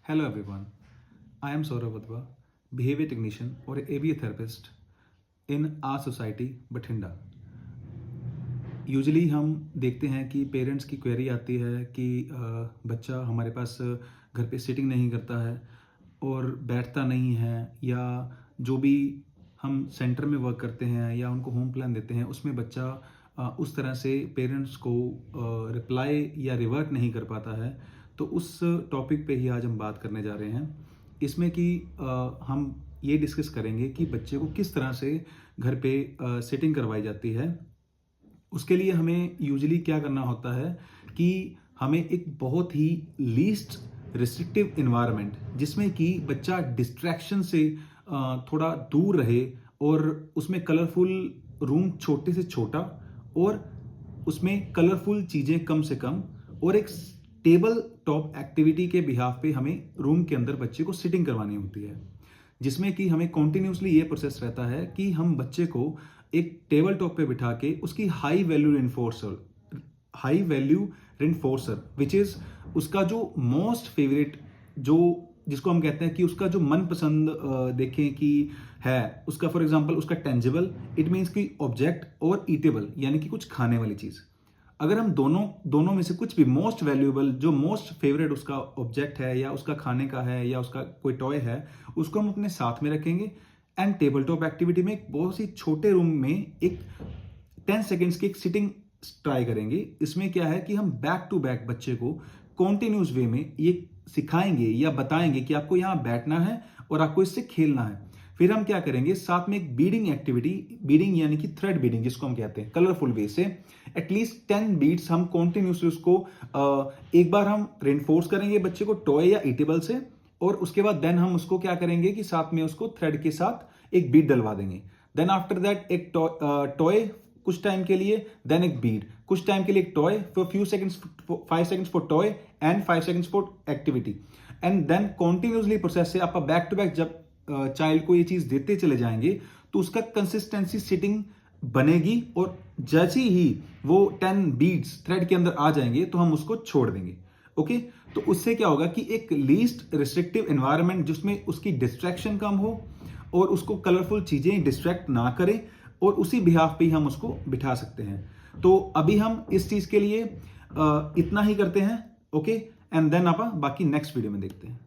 Hello everyone, I am Saurabh Wadhwa, behavior technician or ABA therapist in our society Bathinda. Usually हम देखते हैं कि parents की query आती है कि बच्चा हमारे पास घर पे सिटिंग नहीं करता है और बैठता नहीं है, या जो भी हम सेंटर में वर्क करते हैं या उनको होम प्लान देते हैं उसमें बच्चा उस तरह से पेरेंट्स को रिप्लाई या रिवर्ट नहीं कर पाता है। तो उस टॉपिक पे ही आज हम बात करने जा रहे हैं। इसमें कि हम ये डिस्कस करेंगे कि बच्चे को किस तरह से घर पे सिटिंग करवाई जाती है। उसके लिए हमें यूजुअली क्या करना होता है कि हमें एक बहुत ही लीस्ट रिस्ट्रिक्टिव इन्वायरमेंट, जिसमें कि बच्चा डिस्ट्रैक्शन से थोड़ा दूर रहे और उसमें कलरफुल रूम छोटे से छोटा और उसमें कलरफुल चीज़ें कम से कम और एक टेबल टॉप एक्टिविटी के बिहाफ पे हमें रूम के अंदर बच्चे को सिटिंग करवानी होती है, जिसमें कि हमें कॉन्टिन्यूसली ये प्रोसेस रहता है कि हम बच्चे को एक टेबल टॉप पे बिठा के उसकी हाई वैल्यू रेनफोर्सर विच इज उसका जो मोस्ट फेवरेट, जो जिसको हम कहते हैं कि उसका जो मनपसंद देखें कि है उसका, फॉर एग्जांपल उसका टेंजिबल, इट मीन्स कि ऑब्जेक्ट, और ईटेबल यानी कि कुछ खाने वाली चीज़। अगर हम दोनों में से कुछ भी मोस्ट वैल्यूएबल, जो मोस्ट फेवरेट उसका ऑब्जेक्ट है या उसका खाने का है या उसका कोई टॉय है, उसको हम अपने साथ में रखेंगे एंड टेबल टॉप एक्टिविटी में एक बहुत ही छोटे रूम में एक 10 सेकेंड्स की एक सिटिंग ट्राई करेंगे। इसमें क्या है कि हम बैक टू बैक बच्चे को कॉन्टिन्यूस वे में ये सिखाएंगे या बताएंगे कि आपको यहाँ बैठना है और आपको इससे खेलना है। फिर हम क्या करेंगे, साथ में एक बीडिंग एक्टिविटी, बीडिंग यानी कि थ्रेड बीडिंग जिसको हम कहते हैं, कलरफुल वे से एटलीस्ट 10 बीट्स हम कॉन्टिन्यूसली उसको एक बार हम रेनफोर्स करेंगे बच्चे को टॉय या ईटेबल से, और उसके बाद देन हम उसको क्या करेंगे कि साथ में उसको थ्रेड के साथ एक बीट डलवा देंगे। देन आफ्टर दैट एक टॉय कुछ टाइम के लिए, देन एक बीट, कुछ टाइम के लिए एक toy for few seconds, 5 seconds for toy and 5 seconds for activity, and then continuously process से आप बैक टू बैक जब चाइल्ड को ये चीज देते चले जाएंगे तो उसका कंसिस्टेंसी सिटिंग बनेगी, और जैसे ही वो 10 बीट्स थ्रेड के अंदर आ जाएंगे तो हम उसको छोड़ देंगे। ओके, तो उससे क्या होगा कि एक लीस्ट रिस्ट्रिक्टिव एनवायरनमेंट जिसमें उसकी डिस्ट्रैक्शन कम हो और उसको कलरफुल चीजें डिस्ट्रैक्ट ना करें, और उसी बिहाफ पे ही हम उसको बिठा सकते हैं। तो अभी हम इस चीज के लिए इतना ही करते हैं। ओके, एंड देन आप बाकी नेक्स्ट वीडियो में देखते हैं।